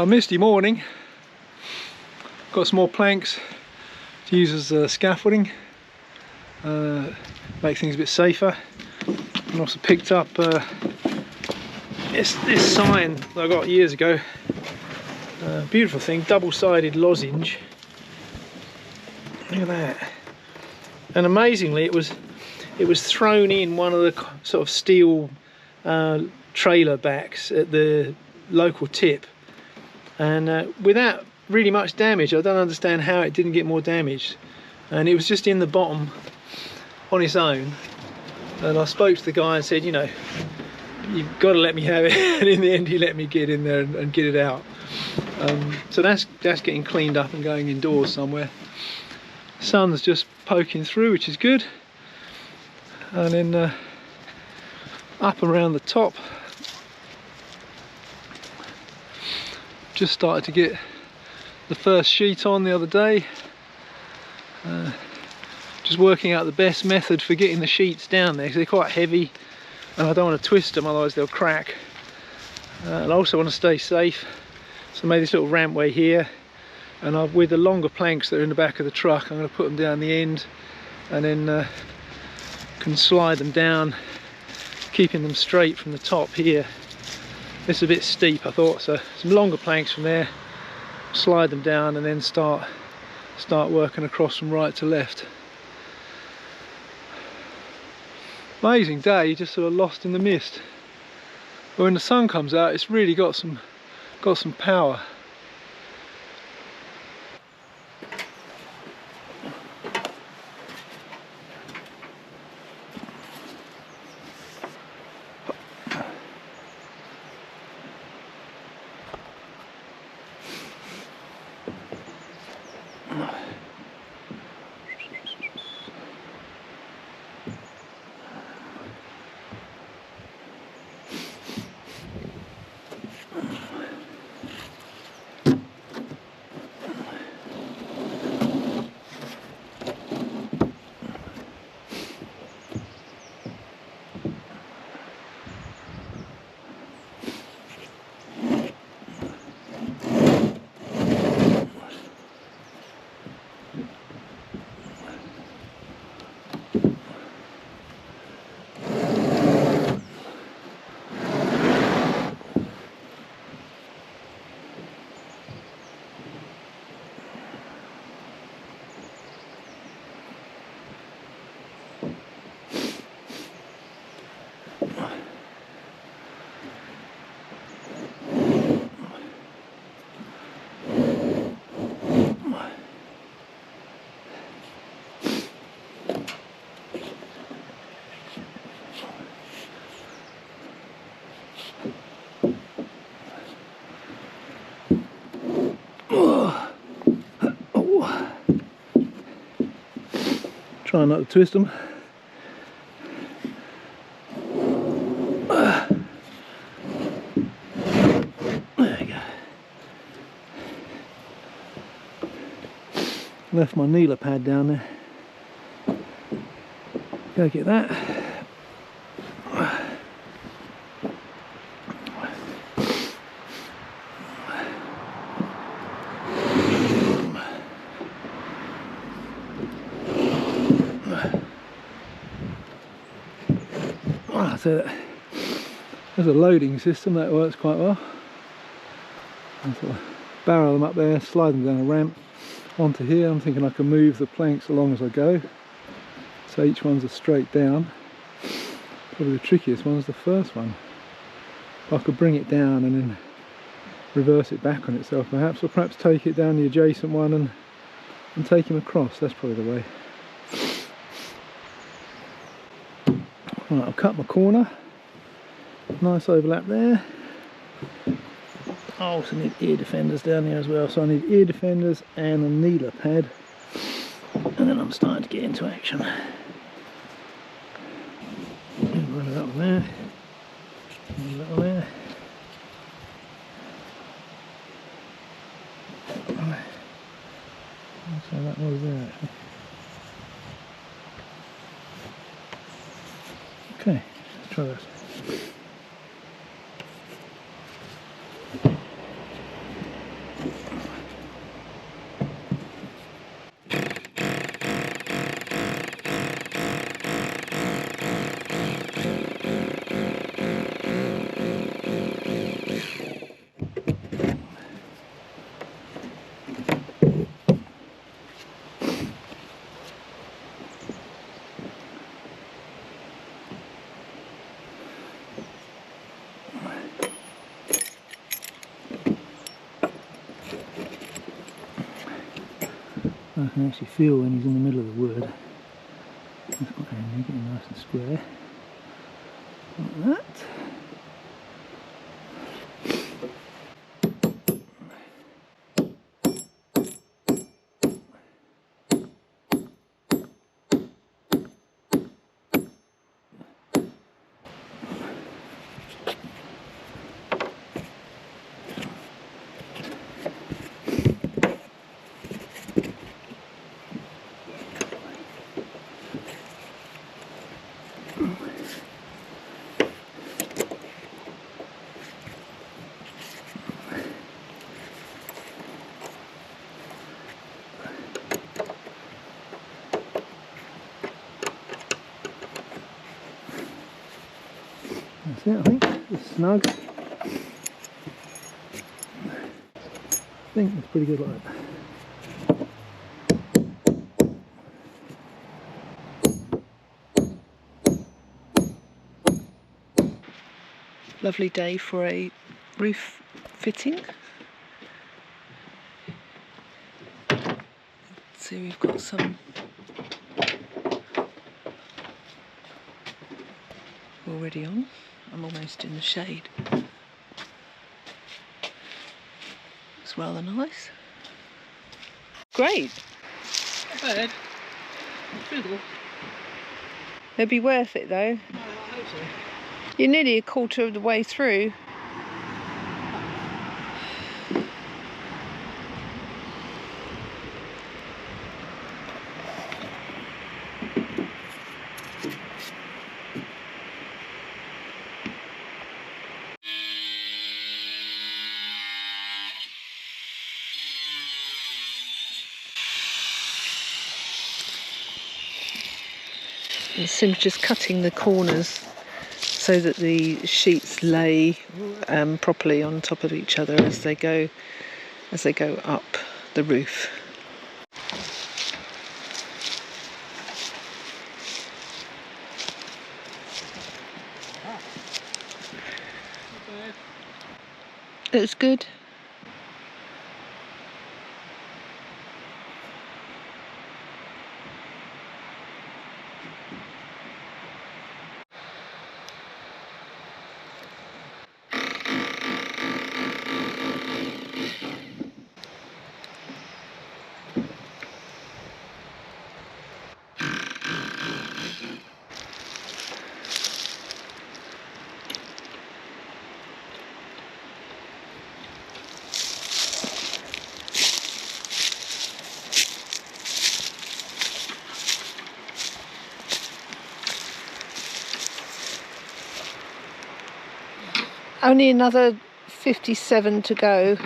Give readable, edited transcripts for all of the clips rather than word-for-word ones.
Misty morning. Got some more planks to use as scaffolding, make things a bit safer. And also picked up this sign that I got years ago. Beautiful thing, double-sided lozenge. Look at that. And amazingly, it was thrown in one of the sort of steel trailer backs at the local tip, and without really much damage. I don't understand how it didn't get more damaged, and it was just in the bottom on its own. And I spoke to the guy and said, you know, you've got to let me have it. And in the end he let me get in there and get it out. So that's getting cleaned up and going indoors somewhere. Sun's just poking through, which is good. And then up around the top, just started to get the first sheet on the other day. Just working out the best method for getting the sheets down there, because they're quite heavy and I don't want to twist them, otherwise they'll crack. And I also want to stay safe, so I made this little rampway here, and with the longer planks that are in the back of the truck, I'm going to put them down the end, and then can slide them down, keeping them straight from the top here. This is a bit steep, I thought, so some longer planks from there, slide them down, and then start working across from right to left. Amazing day, just sort of lost in the mist. But when the sun comes out, it's really got some power. Try not to twist them. There we go. Left my kneeler pad down there. Go get that. So there's a loading system that works quite well. I sort of barrel them up there, slide them down a ramp onto here. I'm thinking I can move the planks along as I go, so each one's a straight down. Probably the trickiest one is the first one. I could bring it down and then reverse it back on itself perhaps, or perhaps take it down the adjacent one and take him across. That's probably the way. Right, I'll cut my corner. Nice overlap there. I also need ear defenders down here as well, so I need ear defenders and a kneeler pad. And then I'm starting to get into action. Run it up there. Run it up there. So that was there actually. Okay, let's try this. I can actually feel when he's in the middle of the wood. That's quite handy, getting nice and square. Like that. That's it, I think. It's snug. I think it's pretty good like that. Lovely day for a roof fitting. So we've got some already on. I'm almost in the shade. It's rather nice. Great. Not bad. Fiddle. It'll be worth it though. Oh, I hope so. You're nearly a quarter of the way through. And Sim's just cutting the corners so that the sheets lay properly on top of each other as they go up the roof. It was good. Only another 57 to go.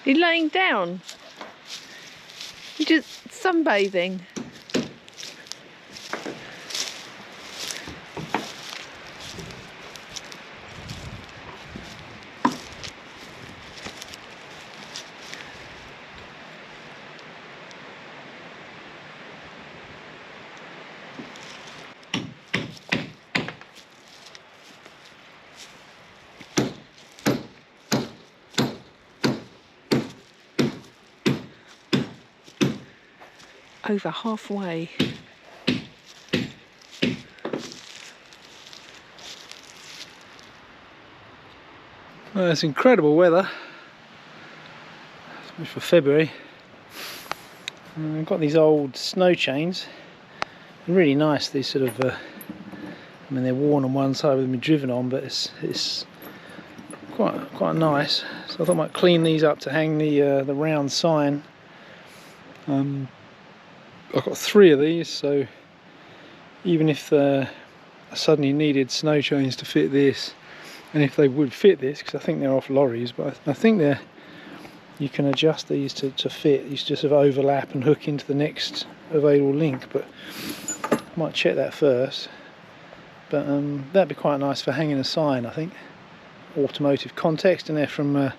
You're laying down. You're just sunbathing. over halfway. Well, it's incredible weather, especially for February. I've got these old snow chains. They're really nice. These sort of, I mean, they're worn on one side with them driven on, but it's quite nice. So I thought I might clean these up to hang the round sign. I've got 3 of these, so even if I suddenly needed snow chains to fit this, and if they would fit this, because I think they're off lorries, but I think you can adjust these to fit. You just sort of overlap and hook into the next available link, but I might check that first. But that'd be quite nice for hanging a sign, I think. Automotive context, and they're from a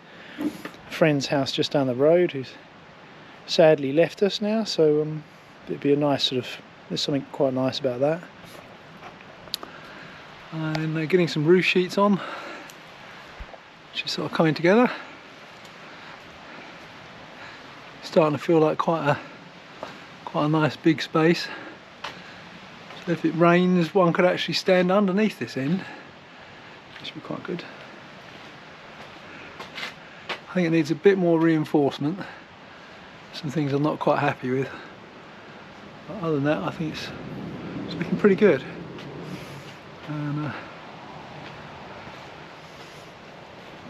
friend's house just down the road who's sadly left us now, so it'd be a nice sort of, there's something quite nice about that. And they're getting some roof sheets on, which is sort of coming together. Starting to feel like quite a nice big space. So if it rains, one could actually stand underneath this end, which would be quite good. I think it needs a bit more reinforcement. Some things I'm not quite happy with. But other than that, I think it's looking pretty good. And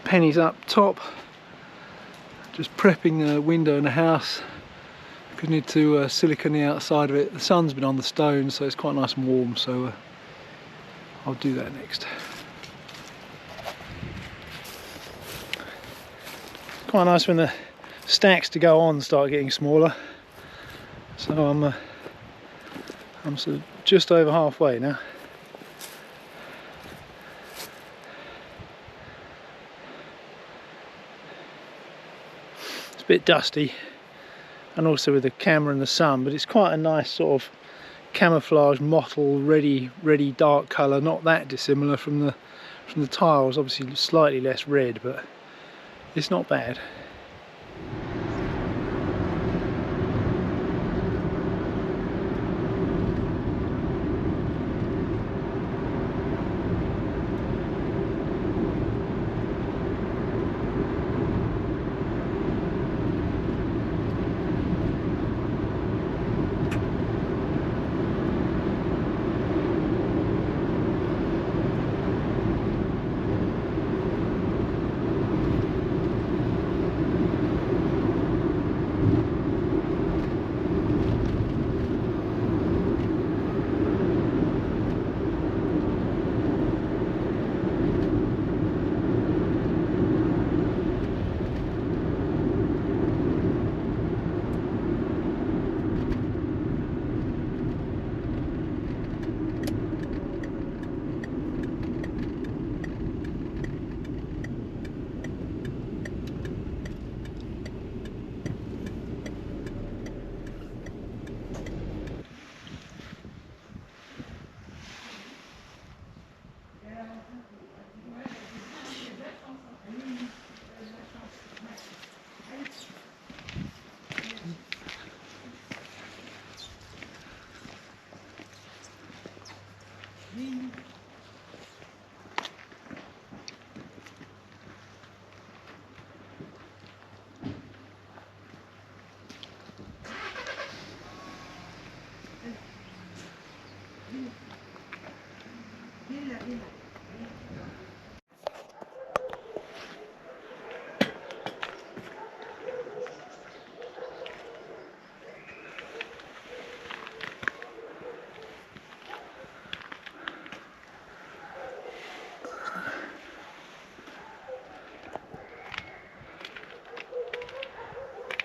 pennies up top, just prepping the window in the house because I need to silicone the outside of it. The sun's been on the stone, so it's quite nice and warm, so I'll do that next. Quite nice when the stacks to go on start getting smaller, so I'm sort of just over halfway now. Bit dusty, and also with the camera and the sun, but it's quite a nice sort of camouflage mottle ready dark colour, not that dissimilar from the tiles. Obviously slightly less red, but it's not bad.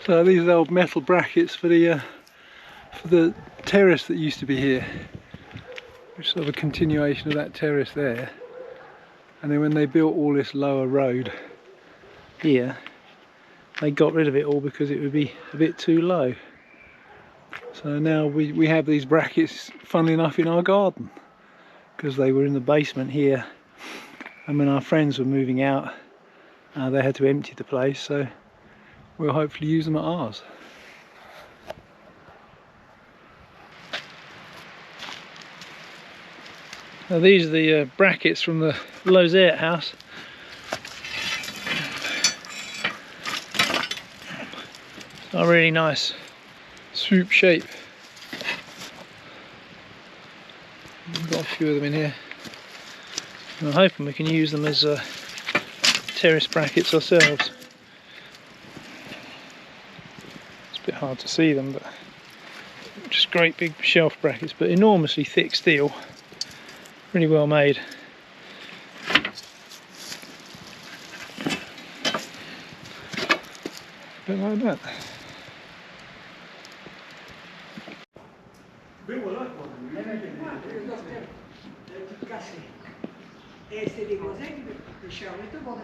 So these are the old metal brackets for the terrace that used to be here, which is sort of a continuation of that terrace there. And then when they built all this lower road here, they got rid of it all because it would be a bit too low. So now we have these brackets, funnily enough, in our garden, because they were in the basement here, and when our friends were moving out, they had to empty the place, so we'll hopefully use them at ours. Now these are the brackets from the Lauzerte house. A really nice swoop shape. We've got a few of them in here. And I'm hoping we can use them as terrace brackets ourselves. It's a bit hard to see them, but just great big shelf brackets, but enormously thick steel. Really well made. A bit like that. Et c'est des voisins qui chargeaient tout pour ça.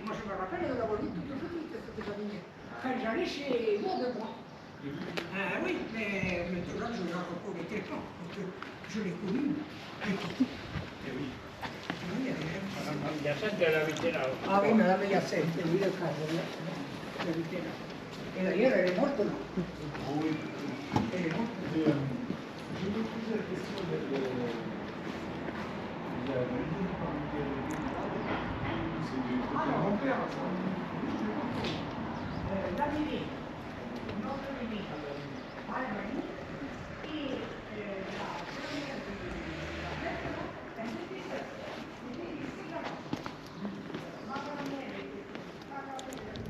Moi je me rappelle de l'avoir dit tout de suite, cette famille. Quand j'allais chez Bourdebois. Ah oui, mais maintenant je ne reconnais pas, parce que je l'ai connu. Il y a celle qu'elle habitait là. Ah oui, madame, il y a celle, oui, le cas, elle habitait là. Et d'ailleurs, elle est morte là. Oui. Elle est morte. Je me posais la question de... C'est mon père, ça. La Mimi. Notre Mimi. Allemagne. Et la première de la fête, elle était ici. C'était ici là-bas. Ma grand-mère était pas capable de le faire.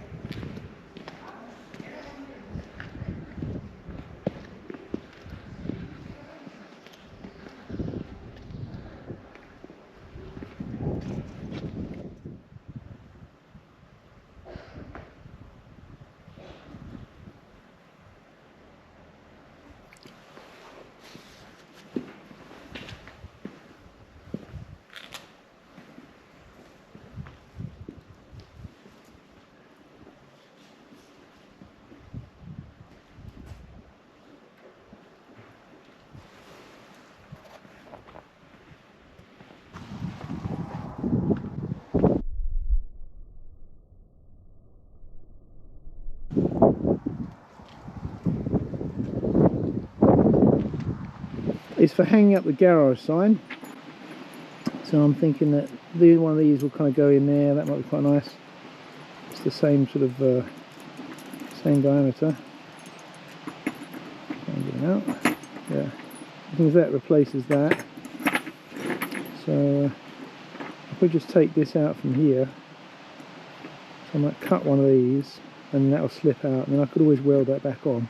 It's for hanging up the garage sign, so I'm thinking that one of these will kind of go in there. That might be quite nice. It's the same sort of same diameter. Get it out. Yeah, I think that replaces that. So if we just take this out from here, so I might cut one of these, and that will slip out, and then I could always weld that back on.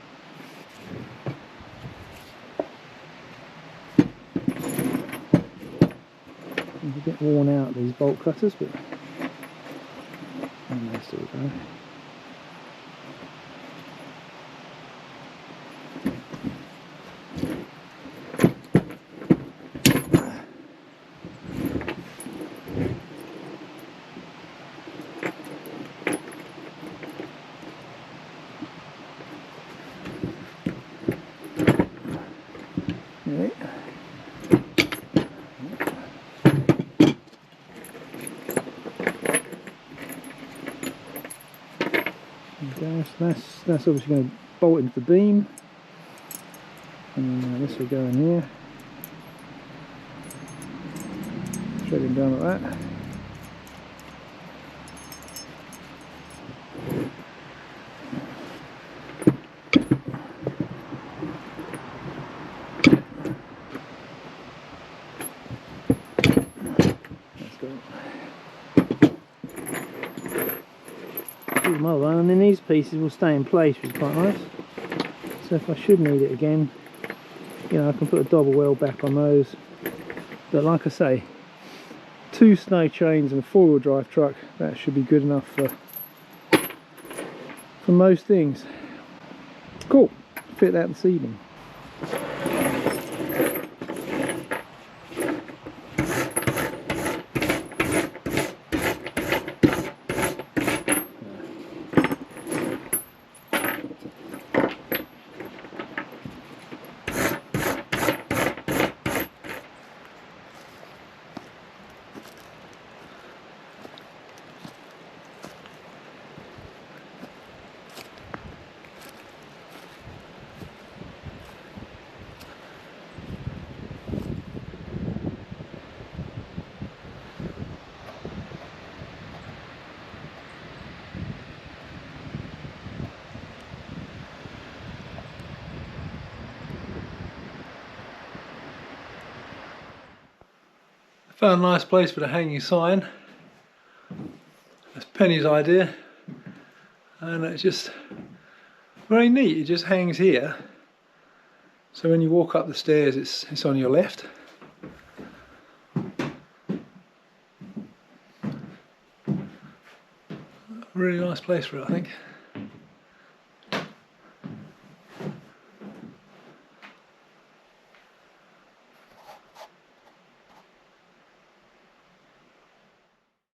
A bit worn out, these bolt cutters, but and they still go. So that's obviously going to bolt into the beam, and then this will go in here, threading down like that. Another one, and then these pieces will stay in place, which is quite nice. So if I should need it again, you know, I can put a double weld back on those. But like I say, 2 snow chains and a 4-wheel drive truck, that should be good enough for most things. Cool, fit that this evening. Found a nice place for the hanging sign. That's Penny's idea, and it's just very neat. It just hangs here, so when you walk up the stairs it's on your left. Really nice place for it, I think.